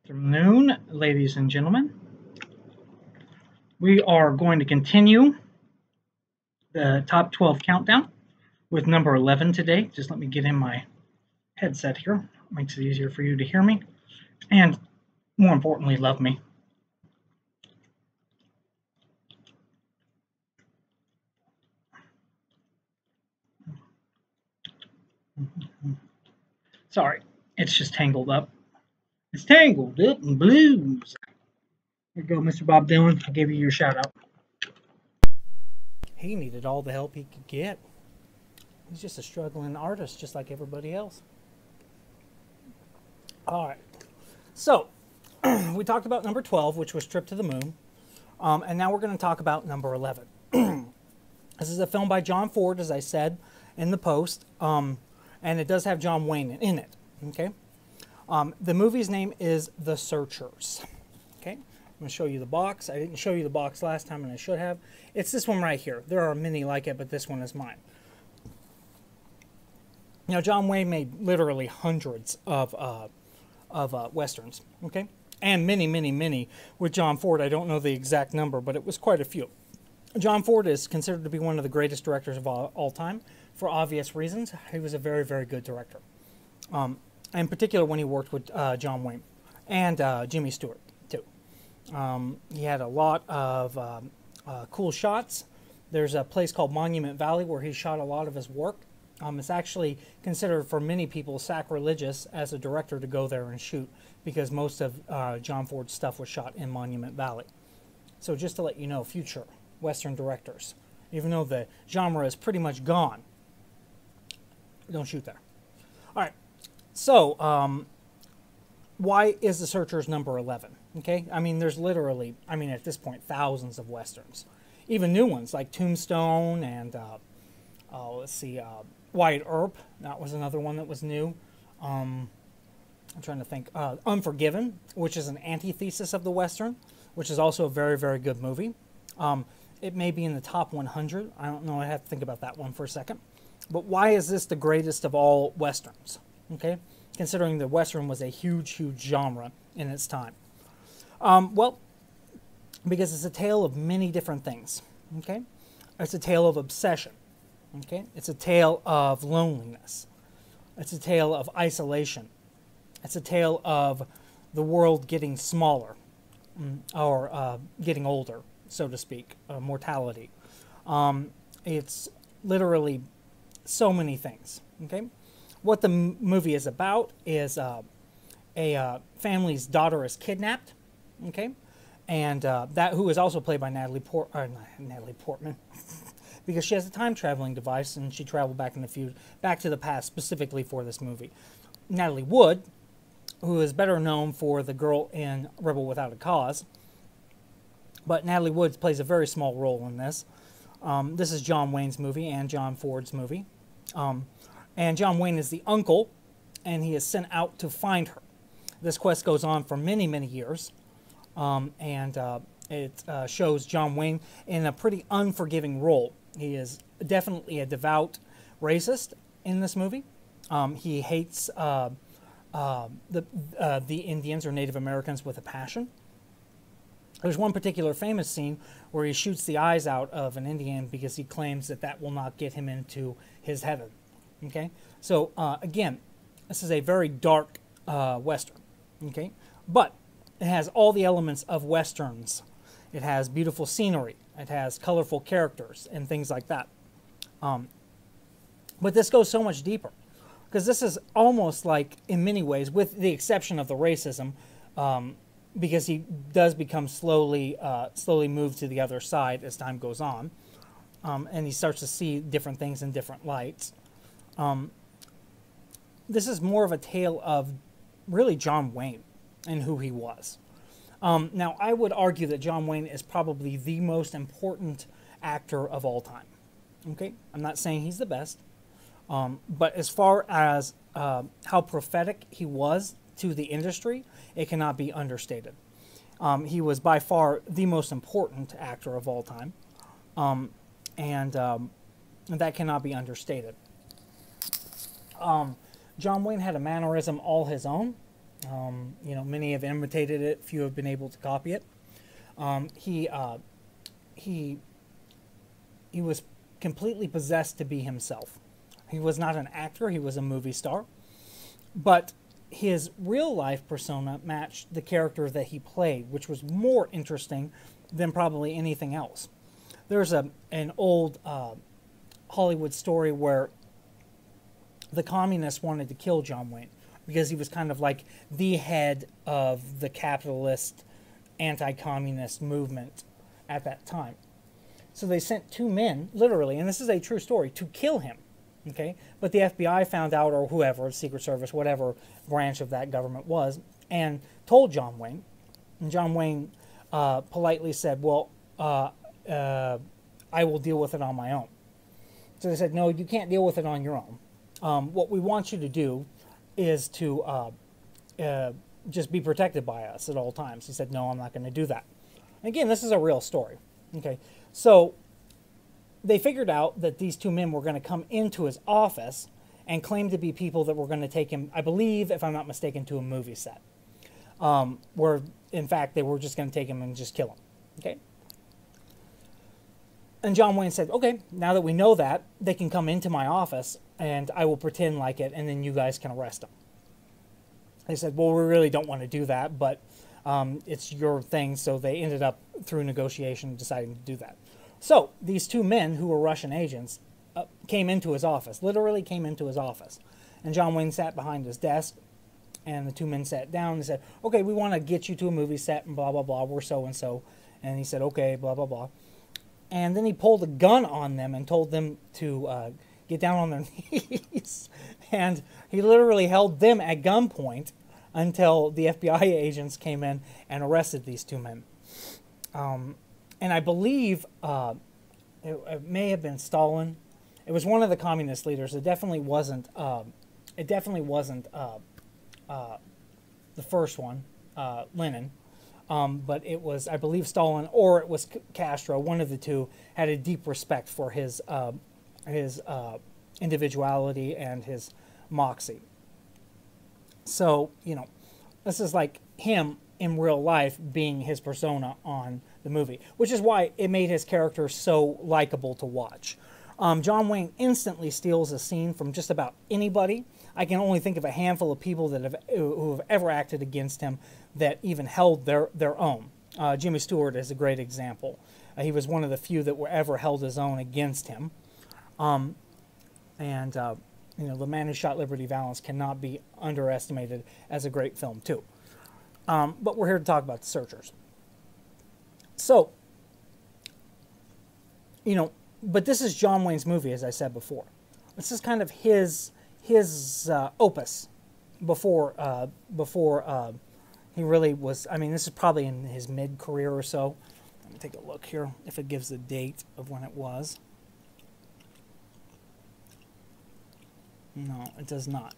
Afternoon, ladies and gentlemen. We are going to continue the top 12 countdown with number 11 today. Just let me get in my headset here. Makes it easier for you to hear me and, more importantly, love me. Sorry, it's just tangled up. It's tangled up in blues. Here you go, Mr. Bob Dylan. I gave you your shout out. He needed all the help he could get. He's just a struggling artist, just like everybody else. All right. So, we talked about number 12, which was Trip to the Moon. And now we're going to talk about number 11. This is a film by John Ford, as I said in the post. And it does have John Wayne in it. Okay. The movie's name is The Searchers. Okay. I'm going to show you the box. I didn't show you the box last time, and I should have. It's this one right here. There are many like it, but this one is mine. Now, John Wayne made literally hundreds of westerns, okay? And many, many, many with John Ford. I don't know the exact number, but it was quite a few. John Ford is considered to be one of the greatest directors of all time, for obvious reasons. He was a very, very good director. In particular, when he worked with John Wayne and Jimmy Stewart, too. He had a lot of cool shots. There's a place called Monument Valley where he shot a lot of his work. It's actually considered for many people sacrilegious as a director to go there and shoot because most of John Ford's stuff was shot in Monument Valley. So just to let you know, future Western directors, even though the genre is pretty much gone, don't shoot there. All right. So why is The Searchers number 11? Okay, I mean, there's literally, at this point, thousands of Westerns. Even new ones like Tombstone and, let's see, Wyatt Earp. That was another one that was new. I'm trying to think. Unforgiven, which is an antithesis of the Western, which is also a very, very good movie. It may be in the top 100. I don't know. I have to think about that one for a second. But why is this the greatest of all Westerns? Okay, considering the Western was a huge, huge genre in its time. Well, because it's a tale of many different things. Okay, it's a tale of obsession. Okay, it's a tale of loneliness. It's a tale of isolation. It's a tale of the world getting smaller or getting older, so to speak, mortality. It's literally so many things. Okay, what the movie is about is a family's daughter is kidnapped. Okay, and that who is also played by Natalie Portman. Because she has a time-traveling device, and she traveled back to the past specifically for this movie. Natalie Wood, who is better known for the girl in Rebel Without a Cause, but Natalie Wood plays a very small role in this. This is John Wayne's movie and John Ford's movie. And John Wayne is the uncle, and he is sent out to find her. This quest goes on for many, many years, it shows John Wayne in a pretty unforgiving role. He is definitely a devout racist in this movie. He hates the Indians or Native Americans with a passion. There's one particular famous scene where he shoots the eyes out of an Indian because he claims that that will not get him into his heaven. Okay, so again, this is a very dark Western. Okay, but it has all the elements of Westerns. It has beautiful scenery. It has colorful characters and things like that. But this goes so much deeper because this is almost like, in many ways, with the exception of the racism, because he does become slowly moved to the other side as time goes on, and he starts to see different things in different lights. This is more of a tale of really John Wayne and who he was. Now, I would argue that John Wayne is probably the most important actor of all time. Okay, I'm not saying he's the best, but as far as how prophetic he was to the industry, it cannot be understated. He was by far the most important actor of all time, and that cannot be understated. John Wayne had a mannerism all his own. Many have imitated it. Few have been able to copy it. He was completely possessed to be himself. He was not an actor. He was a movie star. But his real life persona matched the character that he played, which was more interesting than probably anything else. There's an old Hollywood story where the communists wanted to kill John Wayne because he was kind of like the head of the capitalist anti-communist movement at that time. So they sent two men, literally, and this is a true story, to kill him. Okay, but the FBI found out, or whoever, Secret Service, whatever branch of that government was, and told John Wayne. And John Wayne politely said, well, I will deal with it on my own. So they said, no, you can't deal with it on your own. What we want you to do is to just be protected by us at all times. He said, no, I'm not going to do that. And again, this is a real story. Okay, so they figured out that these two men were going to come into his office and claim to be people that were going to take him, I believe, if I'm not mistaken, to a movie set. Where, in fact, they were just going to take him and just kill him. Okay? And John Wayne said, okay, now that we know that, they can come into my office and I will pretend like it and then you guys can arrest them. They said, well, we really don't want to do that, but it's your thing. So they ended up, through negotiation, deciding to do that. So these two men who were Russian agents came into his office, literally came into his office. And John Wayne sat behind his desk, and the two men sat down and said, okay, we want to get you to a movie set, and blah, blah, blah, we're so-and-so. And he said, okay, blah, blah, blah. And then he pulled a gun on them and told them to get down on their knees. And he literally held them at gunpoint until the FBI agents came in and arrested these two men. And I believe it may have been Stalin. It was one of the communist leaders. It definitely wasn't. It definitely wasn't the first one, Lenin. But it was, I believe, Stalin, or it was Castro. One of the two had a deep respect for his individuality and his moxie. So this is like him in real life being his persona on the movie, which is why it made his character so likable to watch. John Wayne instantly steals a scene from just about anybody. I can only think of a handful of people who have ever acted against him that even held their own. Jimmy Stewart is a great example. He was one of the few that were ever held his own against him. The Man Who Shot Liberty Valance cannot be underestimated as a great film too. But we're here to talk about The Searchers. So, but this is John Wayne's movie, as I said before. This is kind of his opus before he really was. I mean, this is probably in his mid-career or so. Let me take a look here if it gives the date of when it was. No, it does not.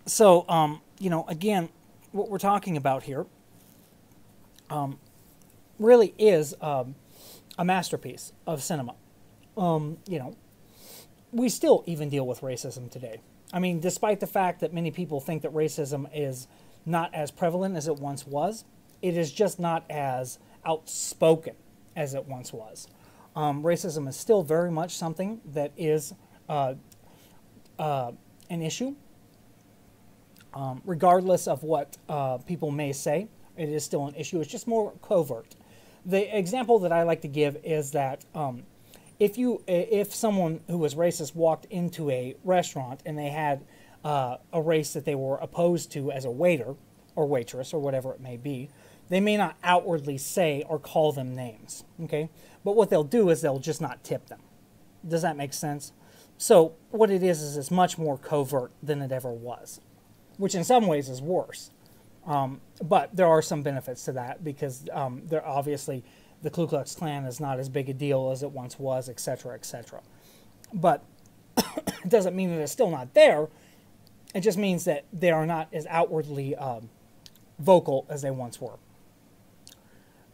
So, again, what we're talking about here really is a masterpiece of cinema. We still even deal with racism today. I mean, despite the fact that many people think that racism is not as prevalent as it once was, it is just not as outspoken as it once was. Racism is still very much something that is an issue. Regardless of what people may say, it is still an issue. It's just more covert. The example that I like to give is that if someone who was racist walked into a restaurant and they had a race that they were opposed to as a waiter or waitress or whatever it may be, they may not outwardly say or call them names, okay? But what they'll do is they'll just not tip them. Does that make sense? So what it is it's much more covert than it ever was, which in some ways is worse. But there are some benefits to that because there obviously the Ku Klux Klan is not as big a deal as it once was, etc., etc. But it doesn't mean that it's still not there. It just means that they are not as outwardly vocal as they once were,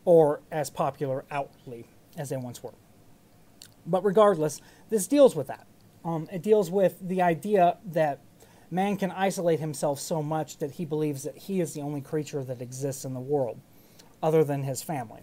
or as popular outwardly as they once were. But regardless, this deals with that. It deals with the idea that man can isolate himself so much that he believes that he is the only creature that exists in the world, other than his family,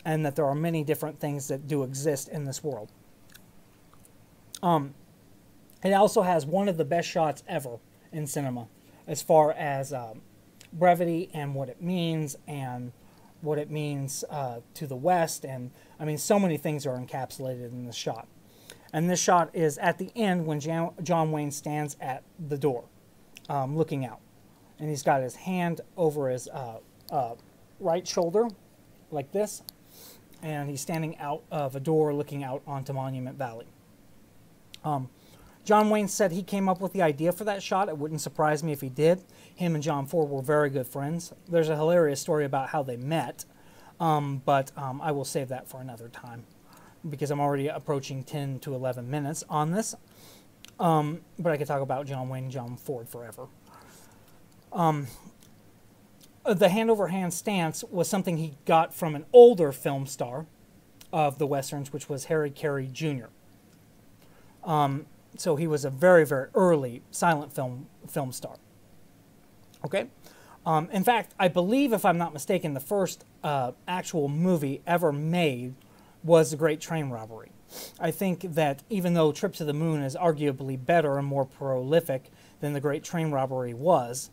and that there are many different things that do exist in this world. It also has one of the best shots ever in cinema, as far as brevity and what it means to the West, and I mean, so many things are encapsulated in this shot. And this shot is at the end when John Wayne stands at the door, looking out, and he's got his hand over his right shoulder, like this, and he's standing out of a door looking out onto Monument Valley. John Wayne said he came up with the idea for that shot. It wouldn't surprise me if he did. Him and John Ford were very good friends. There's a hilarious story about how they met, but I will save that for another time because I'm already approaching 10 to 11 minutes on this. But I could talk about John Wayne and John Ford forever. The hand-over-hand stance was something he got from an older film star of the Westerns, which was Harry Carey Jr. So he was a very, very early silent film star. Okay? In fact, I believe, if I'm not mistaken, the first actual movie ever made was The Great Train Robbery. I think that even though Trip to the Moon is arguably better and more prolific than The Great Train Robbery was,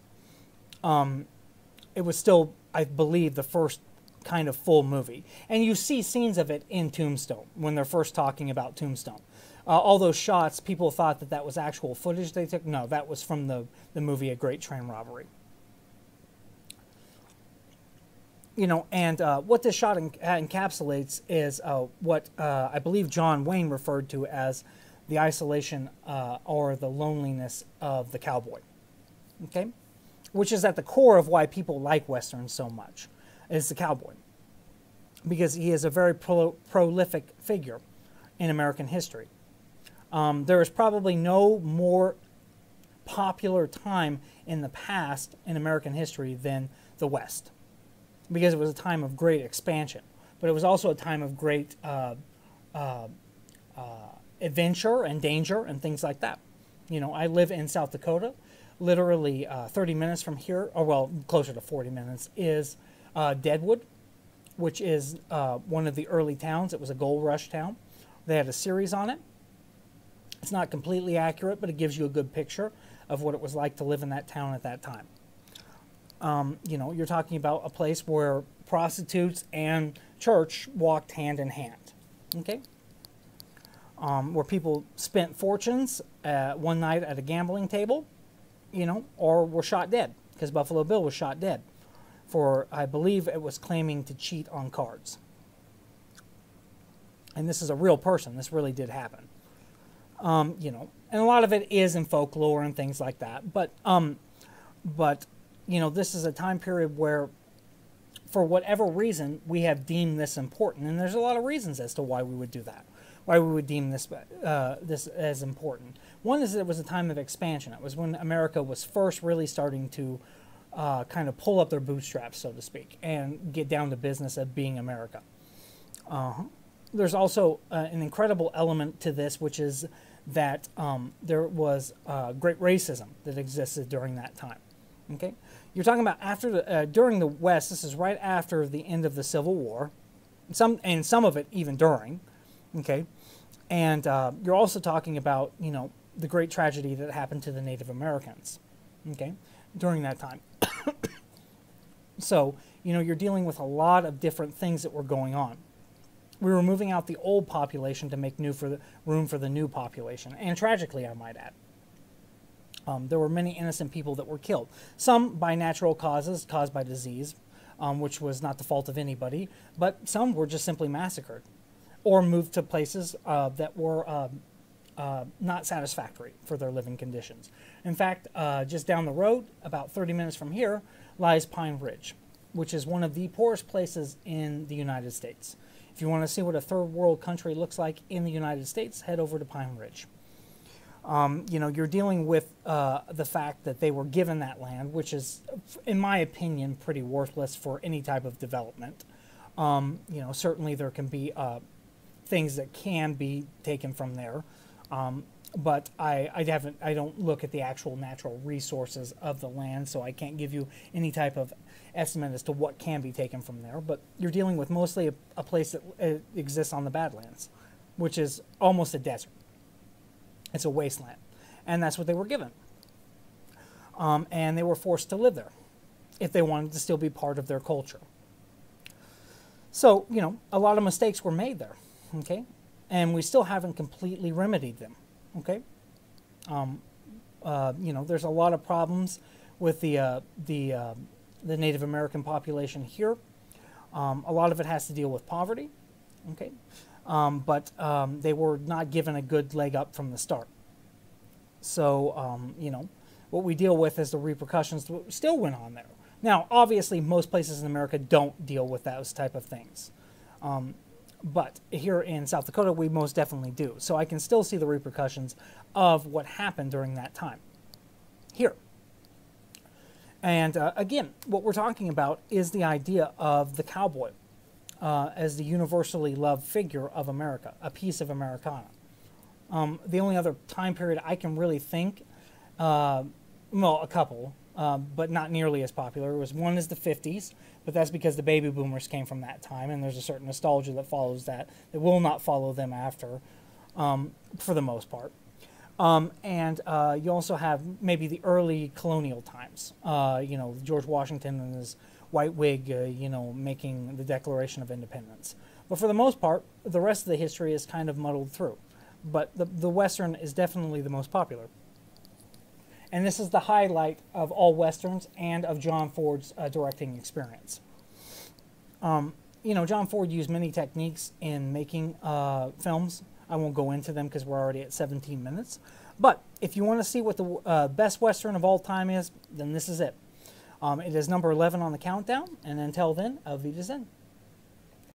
it was still, I believe, the first kind of full movie. And you see scenes of it in Tombstone, when they're first talking about Tombstone. All those shots, people thought that that was actual footage they took. No, that was from the movie A Great Train Robbery. You know, and what this shot encapsulates is what I believe John Wayne referred to as the isolation or the loneliness of the cowboy. Okay? Which is at the core of why people like Westerns so much, is the cowboy. Because he is a very prolific figure in American history. There is probably no more popular time in the past in American history than the West, because it was a time of great expansion, but it was also a time of great adventure and danger and things like that. You know, I live in South Dakota. Literally 30 minutes from here, or well, closer to 40 minutes, is Deadwood, which is one of the early towns. It was a gold rush town. They had a series on it. It's not completely accurate, but it gives you a good picture of what it was like to live in that town at that time. You know, you're talking about a place where prostitutes and church walked hand in hand, okay? Where people spent fortunes one night at a gambling table, you know, or were shot dead, because Buffalo Bill was shot dead for, I believe it was claiming to cheat on cards. And this is a real person. This really did happen. You know, and a lot of it is in folklore and things like that. But you know, this is a time period where, for whatever reason, we have deemed this important. And there's a lot of reasons as to why we would do that, why we would deem this this as important. One is that it was a time of expansion. It was when America was first really starting to kind of pull up their bootstraps, so to speak, and get down to business of being America. There's also an incredible element to this, which is that there was great racism that existed during that time. Okay, you're talking about after during the West. This is right after the end of the Civil War, some of it even during. Okay, and you're also talking about, you know, the great tragedy that happened to the Native Americans. Okay, during that time. So, you know, you're dealing with a lot of different things that were going on. We were moving out the old population to make room for the new population. And tragically, I might add, there were many innocent people that were killed. Some by natural causes, caused by disease, which was not the fault of anybody. But some were just simply massacred or moved to places that were not satisfactory for their living conditions. In fact, just down the road, about 30 minutes from here, lies Pine Ridge, which is one of the poorest places in the United States. If you want to see what a third world country looks like in the United States, head over to Pine Ridge. You know, you're dealing with the fact that they were given that land, which is, in my opinion, pretty worthless for any type of development. You know, certainly there can be things that can be taken from there, But I don't look at the actual natural resources of the land, so I can't give you any type of estimate as to what can be taken from there. But you're dealing with mostly a place that exists on the Badlands, which is almost a desert. It's a wasteland, and that's what they were given. And they were forced to live there if they wanted to still be part of their culture. So, you know, a lot of mistakes were made there, okay? And we still haven't completely remedied them, okay? You know, there's a lot of problems with the Native American population here. A lot of it has to deal with poverty, okay? But they were not given a good leg up from the start. So, you know, what we deal with is the repercussions that still went on there. Now, obviously, most places in America don't deal with those type of things. But here in South Dakota, we most definitely do. So I can still see the repercussions of what happened during that time here. And again, what we're talking about is the idea of the cowboy as the universally loved figure of America, a piece of Americana. The only other time period I can really think, well, a couple, but not nearly as popular, was one is the 50s, but that's because the baby boomers came from that time, and there's a certain nostalgia that follows that will not follow them after, for the most part. And you also have maybe the early colonial times, you know, George Washington and his white wig, you know, making the Declaration of Independence. But for the most part, the rest of the history is kind of muddled through. But the Western is definitely the most popular. And this is the highlight of all Westerns and of John Ford's directing experience. You know, John Ford used many techniques in making films. I won't go into them because we're already at 17 minutes. But if you want to see what the best Western of all time is, then this is it. It is number 11 on the countdown. And until then, auf Wiedersehen.